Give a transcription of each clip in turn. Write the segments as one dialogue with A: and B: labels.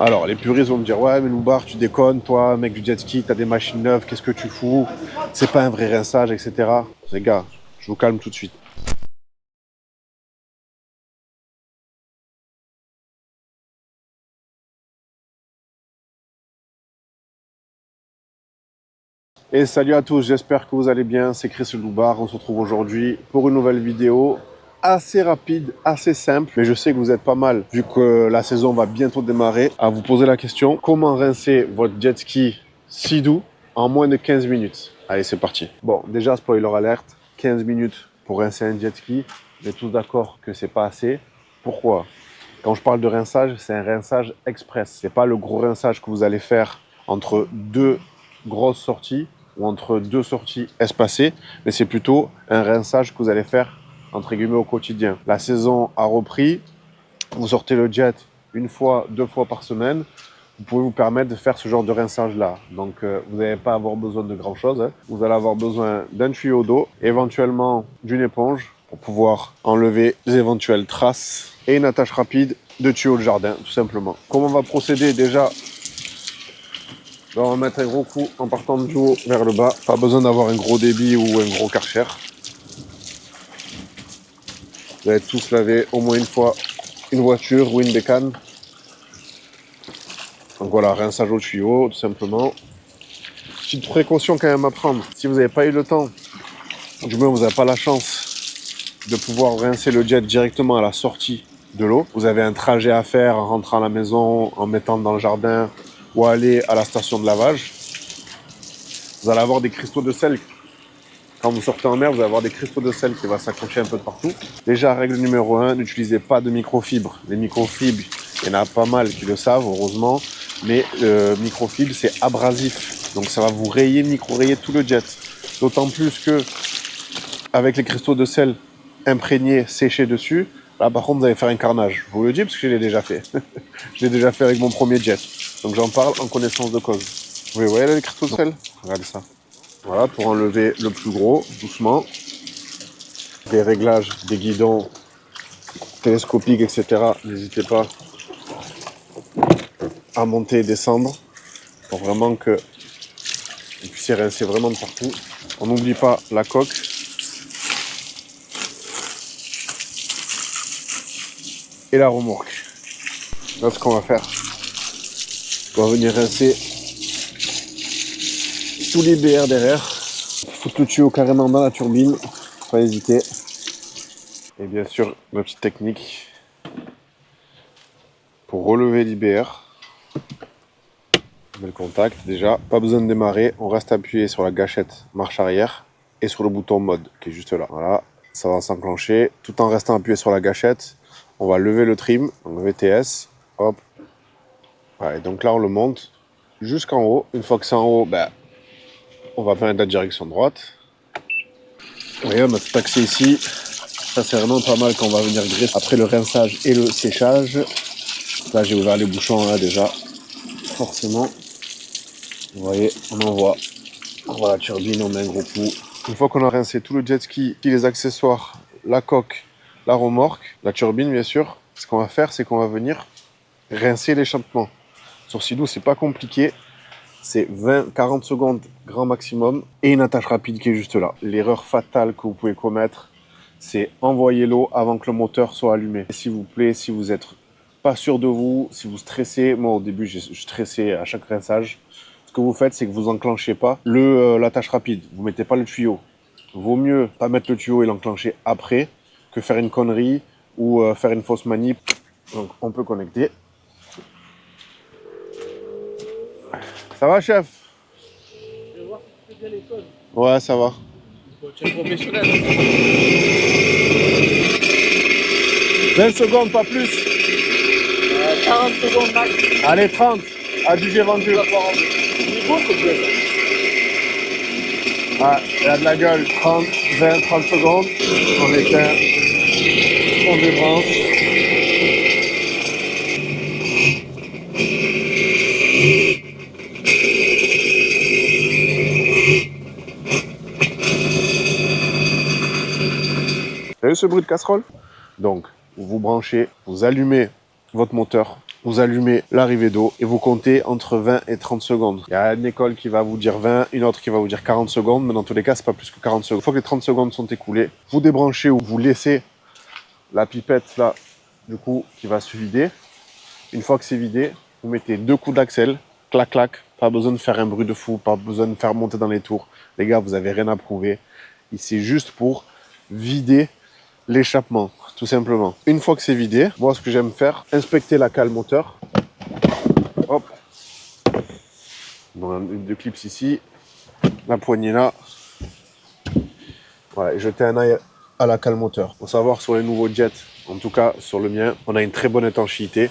A: Alors, les puristes vont me dire, ouais, mais Loubar, tu déconnes, toi, mec du jet ski, t'as des machines neuves, qu'est-ce que tu fous? C'est pas un vrai rinçage, etc. Les gars, je vous calme tout de suite. Et salut à tous, j'espère que vous allez bien, c'est Chris Loubar, on se retrouve aujourd'hui pour une nouvelle vidéo assez rapide, assez simple, mais je sais que vous êtes pas mal, vu que la saison va bientôt démarrer, à vous poser la question, comment rincer votre jet ski Sea-Doo en moins de 15 minutes? Allez, c'est parti. Bon, déjà, spoiler alerte, 15 minutes pour rincer un jet ski, on est tous d'accord que c'est pas assez. Pourquoi? Quand je parle de rinçage, c'est un rinçage express. C'est pas le gros rinçage que vous allez faire entre deux grosses sorties ou entre deux sorties espacées, mais c'est plutôt un rinçage que vous allez faire entre guillemets au quotidien. La saison a repris, vous sortez le jet une fois, deux fois par semaine, vous pouvez vous permettre de faire ce genre de rinçage-là. Donc, vous n'allez pas avoir besoin de grand-chose. Hein. Vous allez avoir besoin d'un tuyau d'eau, éventuellement d'une éponge pour pouvoir enlever les éventuelles traces et une attache rapide de tuyau de jardin, tout simplement. Comment on va procéder déjà? On va mettre un gros coup en partant du haut vers le bas. Pas besoin d'avoir un gros débit ou un gros karcher. Vous allez tous laver au moins une fois une voiture ou une bécane. Donc voilà, rinçage au tuyau, tout simplement. Petite précaution quand même à prendre. Si vous n'avez pas eu le temps, du moins vous n'avez pas la chance de pouvoir rincer le jet directement à la sortie de l'eau, vous avez un trajet à faire en rentrant à la maison, en mettant dans le jardin ou aller à la station de lavage, vous allez avoir des cristaux de sel. Quand vous sortez en mer, vous allez avoir des cristaux de sel qui vont s'accrocher un peu de partout. Déjà, règle numéro 1, n'utilisez pas de microfibres. Les microfibres, il y en a pas mal qui le savent, heureusement, mais le microfibre, c'est abrasif. Donc ça va vous rayer, micro-rayer tout le jet. D'autant plus que, avec les cristaux de sel imprégnés, séchés dessus, là par contre vous allez faire un carnage. Je vous le dis parce que je l'ai déjà fait. Je l'ai déjà fait avec mon premier jet. Donc j'en parle en connaissance de cause. Vous voyez là, les cristaux de sel? Regardez ça. Voilà, pour enlever le plus gros, doucement. Des réglages, des guidons télescopiques, etc. N'hésitez pas à monter et descendre pour vraiment que vous puissiez rincer vraiment de partout. On n'oublie pas la coque. Et la remorque. Là, ce qu'on va faire, on va venir rincer tous les BR derrière. Foutre le tuyau carrément dans la turbine, pas hésiter. Et bien sûr, ma petite technique pour relever l'IBR. On met le contact déjà. Pas besoin de démarrer, on reste appuyé sur la gâchette marche arrière et sur le bouton mode qui est juste là. Voilà, ça va s'enclencher. Tout en restant appuyé sur la gâchette, on va lever le trim, donc le VTS. Hop. Voilà, et donc là, on le monte jusqu'en haut. Une fois que c'est en haut, ben, on va mettre la direction droite. Vous voyez, on a tout axé ici. Ça, c'est vraiment pas mal quand on va venir graisser après le rinçage et le séchage. Là, j'ai ouvert les bouchons là déjà. Forcément. Vous voyez, on envoie la turbine, on met un gros coup. Une fois qu'on a rincé tout le jet ski, les accessoires, la coque, la remorque, la turbine bien sûr, ce qu'on va faire, c'est qu'on va venir rincer l'échappement. Sur Sea-Doo, c'est pas compliqué. C'est 20-40 secondes grand maximum et une attache rapide qui est juste là. L'erreur fatale que vous pouvez commettre, c'est envoyer l'eau avant que le moteur soit allumé. S'il vous plaît, si vous n'êtes pas sûr de vous, si vous stressez, moi au début je stressais à chaque rinçage, ce que vous faites c'est que vous enclenchez pas l'attache rapide, vous mettez pas le tuyau. Vaut mieux pas mettre le tuyau et l'enclencher après que faire une connerie ou faire une fausse manip. Donc on peut connecter. Ça va, chef?
B: Je vais voir si tu fais bien les codes.
A: Ouais, ça va.
B: Tu es professionnel.
A: 20 secondes, pas plus.
B: 40 secondes max.
A: Allez, 30. Adjugé vendu.
B: Tu vas pouvoir enlever. C'est beau ce bleu.
A: Ah, il a de la gueule. 30, 20, 30 secondes. On éteint. On débranche. Vous avez vu ce bruit de casserole? Donc, vous branchez, vous allumez votre moteur vous allumez l'arrivée d'eau et vous comptez entre 20 et 30 secondes. Il y a une école qui va vous dire 20, une autre qui va vous dire 40 secondes, mais dans tous les cas, c'est pas plus que 40 secondes. Une fois que les 30 secondes sont écoulées, vous débranchez ou vous laissez la pipette là, du coup, qui va se vider. Une fois que c'est vidé, vous mettez 2 coups d'axel, clac clac, pas besoin de faire un bruit de fou, pas besoin de faire monter dans les tours. Les gars, vous avez rien à prouver. C'est juste pour vider l'échappement, tout simplement. Une fois que c'est vidé, moi ce que j'aime faire, inspecter la cale moteur. Hop. Bon, deux clips ici, la poignée là. Voilà, et jeter un œil à la cale moteur. Faut savoir sur les nouveaux jets, en tout cas sur le mien, on a une très bonne étanchéité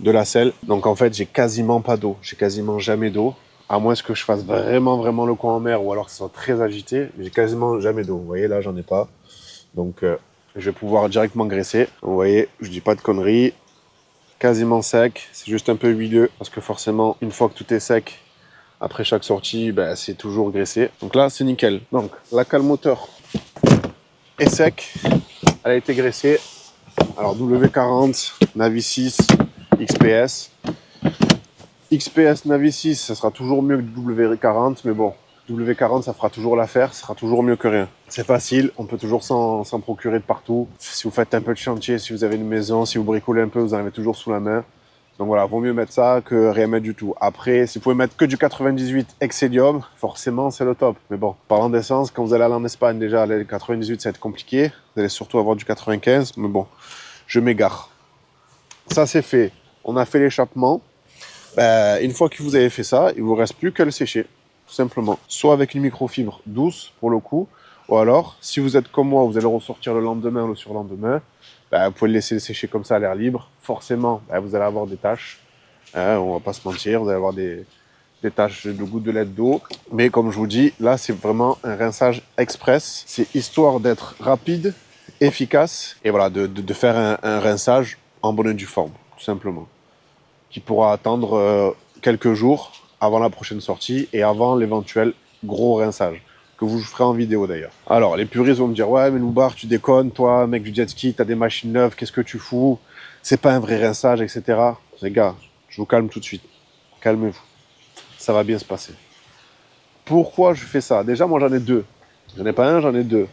A: de la selle. Donc en fait, j'ai quasiment pas d'eau, j'ai quasiment jamais d'eau. À moins que je fasse vraiment le coin en mer ou alors que ce soit très agité, mais j'ai quasiment jamais d'eau. Vous voyez, là, j'en ai pas. Donc, je vais pouvoir directement graisser. Vous voyez, je dis pas de conneries. Quasiment sec. C'est juste un peu huileux parce que forcément, une fois que tout est sec, après chaque sortie, ben, c'est toujours graissé. Donc là, c'est nickel. Donc, la cale moteur est sec. Elle a été graissée. Alors, W40, Navi 6, XPS. XPS Navi 6, ça sera toujours mieux que W40, mais bon, W40, ça fera toujours l'affaire, ça sera toujours mieux que rien. C'est facile, on peut toujours s'en procurer de partout. Si vous faites un peu de chantier, si vous avez une maison, si vous bricolez un peu, vous en avez toujours sous la main. Donc voilà, vaut mieux mettre ça que rien mettre du tout. Après, si vous pouvez mettre que du 98 Excellium, forcément, c'est le top. Mais bon, parlant d'essence, quand vous allez aller en Espagne, déjà, les 98, ça va être compliqué. Vous allez surtout avoir du 95, mais bon, je m'égare. Ça, c'est fait. On a fait l'échappement. Une fois que vous avez fait ça, il ne vous reste plus qu'à le sécher, tout simplement. Soit avec une microfibre douce, pour le coup, ou alors, si vous êtes comme moi, vous allez ressortir le lendemain ou le surlendemain, vous pouvez le laisser sécher comme ça à l'air libre. Forcément, vous allez avoir des taches, on va pas se mentir, vous allez avoir des taches de gouttes de lait d'eau. Mais comme je vous dis, là, c'est vraiment un rinçage express. C'est histoire d'être rapide, efficace, et voilà, de faire un rinçage en bonne et due forme, tout simplement, qui pourra attendre quelques jours avant la prochaine sortie et avant l'éventuel gros rinçage, que je ferai en vidéo d'ailleurs. Alors, les puristes vont me dire « Ouais, mais Loubar, tu déconnes, toi, mec du jet ski, t'as des machines neuves, qu'est-ce que tu fous? C'est pas un vrai rinçage, etc. » Les gars, je vous calme tout de suite. Calmez-vous. Ça va bien se passer. Pourquoi je fais ça? Déjà, moi, j'en ai 2. J'en ai pas un, j'en ai 2.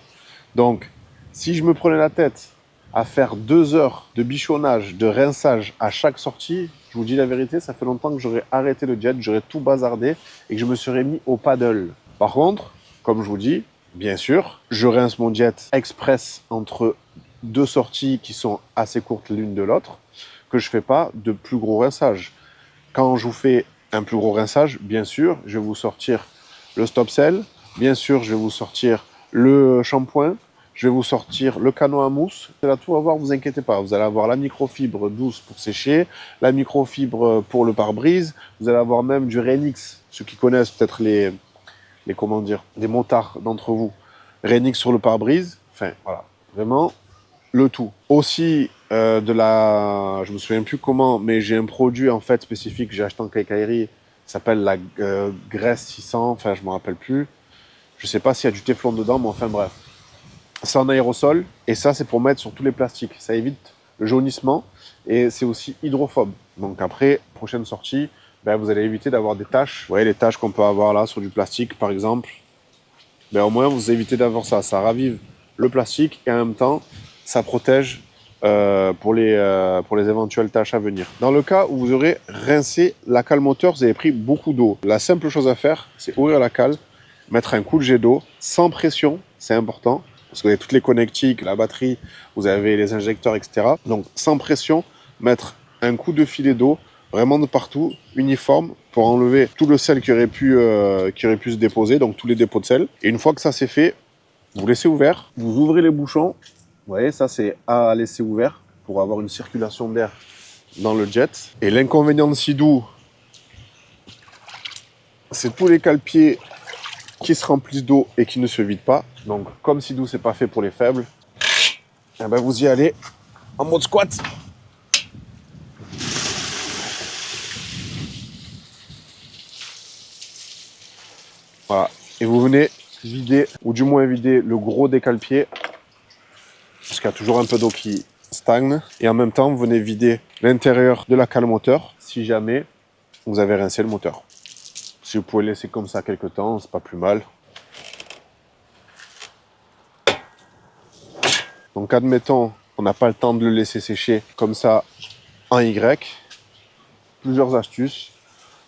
A: Donc, si je me prenais la tête à faire 2 heures de bichonnage, de rinçage à chaque sortie, je vous dis la vérité, ça fait longtemps que j'aurais arrêté le jet, j'aurais tout bazardé et que je me serais mis au paddle. Par contre, comme je vous dis, bien sûr, je rince mon jet express entre 2 sorties qui sont assez courtes l'une de l'autre, que je ne fais pas de plus gros rinçage. Quand je vous fais un plus gros rinçage, bien sûr, je vais vous sortir le stop sel, bien sûr, je vais vous sortir le shampoing, je vais vous sortir le canot à mousse. Vous allez tout avoir, vous inquiétez pas. Vous allez avoir la microfibre douce pour sécher, la microfibre pour le pare-brise. Vous allez avoir même du Renix. Ceux qui connaissent peut-être les comment dire, des motards d'entre vous. Renix sur le pare-brise. Enfin, voilà. Vraiment, le tout. Aussi, je me souviens plus comment, mais j'ai un produit en fait spécifique que j'ai acheté en quincaillerie. Ça s'appelle la graisse 600. Enfin, je me rappelle plus. Je sais pas s'il y a du téflon dedans, mais enfin bref. C'est en aérosol et ça c'est pour mettre sur tous les plastiques. Ça évite le jaunissement et c'est aussi hydrophobe. Donc après, prochaine sortie, vous allez éviter d'avoir des taches. Vous voyez les taches qu'on peut avoir là sur du plastique par exemple. Au moins vous évitez d'avoir ça. Ça ravive le plastique et en même temps ça protège pour les éventuelles taches à venir. Dans le cas où vous aurez rincé la cale moteur, vous avez pris beaucoup d'eau. La simple chose à faire, c'est ouvrir la cale, mettre un coup de jet d'eau sans pression, c'est important. Parce que vous avez toutes les connectiques, la batterie, vous avez les injecteurs, etc. Donc, sans pression, mettre un coup de filet d'eau, vraiment de partout, uniforme, pour enlever tout le sel qui aurait pu se déposer, donc tous les dépôts de sel. Et une fois que ça c'est fait, vous laissez ouvert, vous ouvrez les bouchons. Vous voyez, ça c'est à laisser ouvert pour avoir une circulation d'air dans le jet. Et l'inconvénient de Sidou, c'est tous les cale-pieds qui se remplissent d'eau et qui ne se vident pas. Donc, comme Sidou, c'est pas fait pour les faibles, vous y allez en mode squat. Voilà. Et vous venez vider, ou du moins vider le gros des cale-pieds, parce qu'il y a toujours un peu d'eau qui stagne. Et en même temps, vous venez vider l'intérieur de la cale moteur si jamais vous avez rincé le moteur. Si vous pouvez laisser comme ça quelques temps, c'est pas plus mal. Donc admettons, on n'a pas le temps de le laisser sécher comme ça en Y. Plusieurs astuces.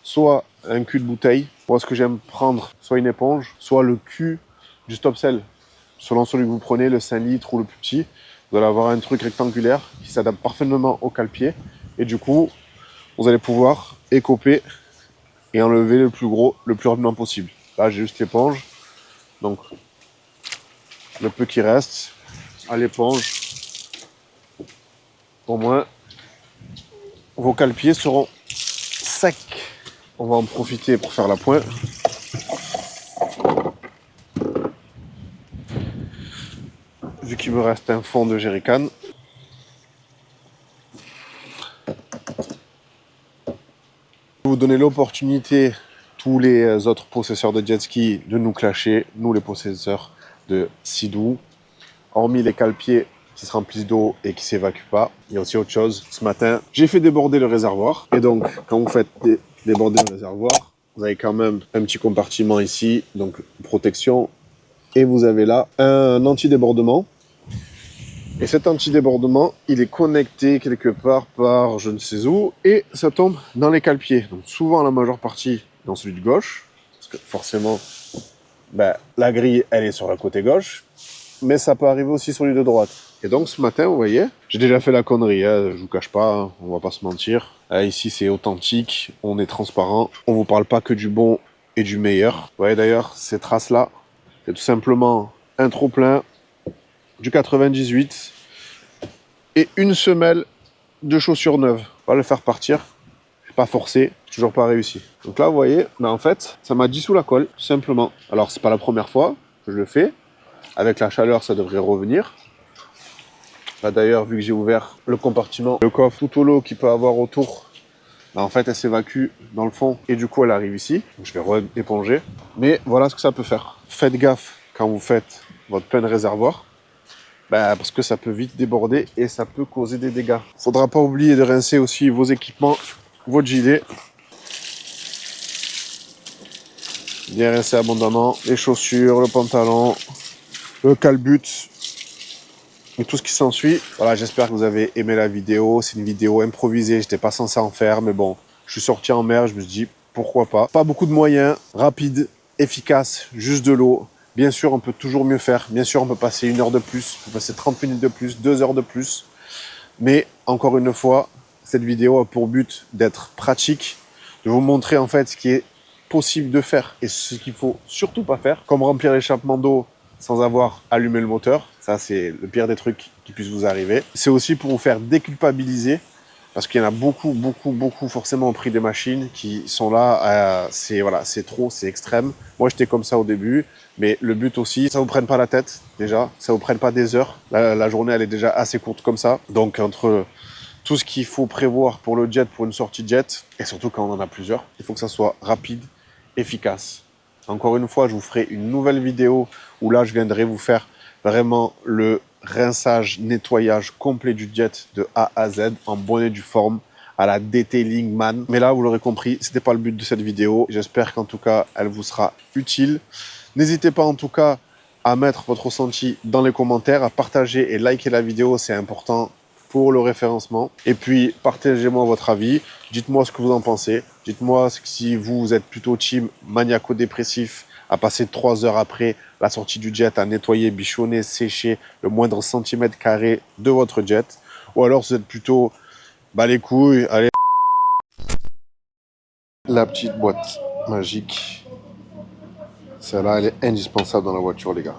A: Soit un cul de bouteille. Moi, ce que j'aime prendre, soit une éponge, soit le cul du stop-sell. Selon celui que vous prenez, le 5 litres ou le plus petit, vous allez avoir un truc rectangulaire qui s'adapte parfaitement au cale-pied. Et du coup, vous allez pouvoir écoper et enlever le plus gros le plus rapidement possible. Là, j'ai juste l'éponge. Donc, le peu qui reste à l'éponge, au moins, vos cale-pieds seront secs. On va en profiter pour faire la pointe. Vu qu'il me reste un fond de jerrycan. Vous donner l'opportunité, tous les autres possesseurs de jet ski, de nous clasher, nous les possesseurs de Sea-Doo. Hormis les cale-pieds qui se remplissent d'eau et qui ne s'évacuent pas. Il y a aussi autre chose. Ce matin, j'ai fait déborder le réservoir. Et donc, quand vous faites déborder le réservoir, vous avez quand même un petit compartiment ici, donc protection. Et vous avez là un anti-débordement. Et cet anti-débordement, il est connecté quelque part par je ne sais où. Et ça tombe dans les cale-pieds. Donc souvent, la majeure partie dans celui de gauche. Parce que forcément, la grille, elle est sur le côté gauche. Mais ça peut arriver aussi sur lui de droite. Et donc ce matin, vous voyez, j'ai déjà fait la connerie, hein, je vous cache pas, hein, on va pas se mentir. Ici c'est authentique, on est transparent, on vous parle pas que du bon et du meilleur. Vous voyez d'ailleurs, ces traces-là, c'est tout simplement un trop-plein du 98 et une semelle de chaussures neuves. On va le faire partir, je vais pas forcer, j'ai toujours pas réussi. Donc là, vous voyez, en fait, ça m'a dissous la colle, tout simplement. Alors c'est pas la première fois que je le fais. Avec la chaleur, ça devrait revenir. Là d'ailleurs, vu que j'ai ouvert le compartiment, le coffre, toute l'eau qu'il peut avoir autour, en fait, elle s'évacue dans le fond et du coup, elle arrive ici. Donc, je vais re-éponger. Mais voilà ce que ça peut faire. Faites gaffe quand vous faites votre plein de réservoir, parce que ça peut vite déborder et ça peut causer des dégâts. Faudra pas oublier de rincer aussi vos équipements, votre gilet. Bien rincer abondamment les chaussures, le pantalon, le calbut et tout ce qui s'ensuit. Voilà, j'espère que vous avez aimé la vidéo. C'est une vidéo improvisée, j'étais pas censé en faire, mais bon, je suis sorti en mer, je me suis dit pourquoi pas. Pas beaucoup de moyens, rapide, efficace, juste de l'eau. Bien sûr, on peut toujours mieux faire. Bien sûr, on peut passer 1 heure de plus, on peut passer 30 minutes de plus, 2 heures de plus. Mais encore une fois, cette vidéo a pour but d'être pratique, de vous montrer en fait ce qui est possible de faire et ce qu'il faut surtout pas faire, comme remplir l'échappement d'eau sans avoir allumé le moteur. Ça, c'est le pire des trucs qui puissent vous arriver. C'est aussi pour vous faire déculpabiliser, parce qu'il y en a beaucoup forcément au prix des machines qui sont là, c'est trop, c'est extrême. Moi, j'étais comme ça au début, mais le but aussi, ça vous prenne pas la tête, déjà, ça vous prenne pas des heures. La journée, elle est déjà assez courte comme ça. Donc, entre tout ce qu'il faut prévoir pour le jet, pour une sortie jet, et surtout quand on en a plusieurs, il faut que ça soit rapide, efficace. Encore une fois, je vous ferai une nouvelle vidéo où là, je viendrai vous faire vraiment le rinçage, nettoyage complet du jet de A à Z en bonne et due forme à la Detailing Man. Mais là, vous l'aurez compris, ce n'était pas le but de cette vidéo. J'espère qu'en tout cas, elle vous sera utile. N'hésitez pas en tout cas à mettre votre ressenti dans les commentaires, à partager et liker la vidéo, c'est important pour le référencement. Et puis, partagez-moi votre avis. Dites-moi ce que vous en pensez. Dites-moi si vous êtes plutôt team maniaco-dépressif à passer 3 heures après la sortie du jet à nettoyer, bichonner, sécher le moindre centimètre carré de votre jet. Ou alors, vous êtes plutôt les couilles, allez. La petite boîte magique. Celle-là, elle est indispensable dans la voiture, les gars.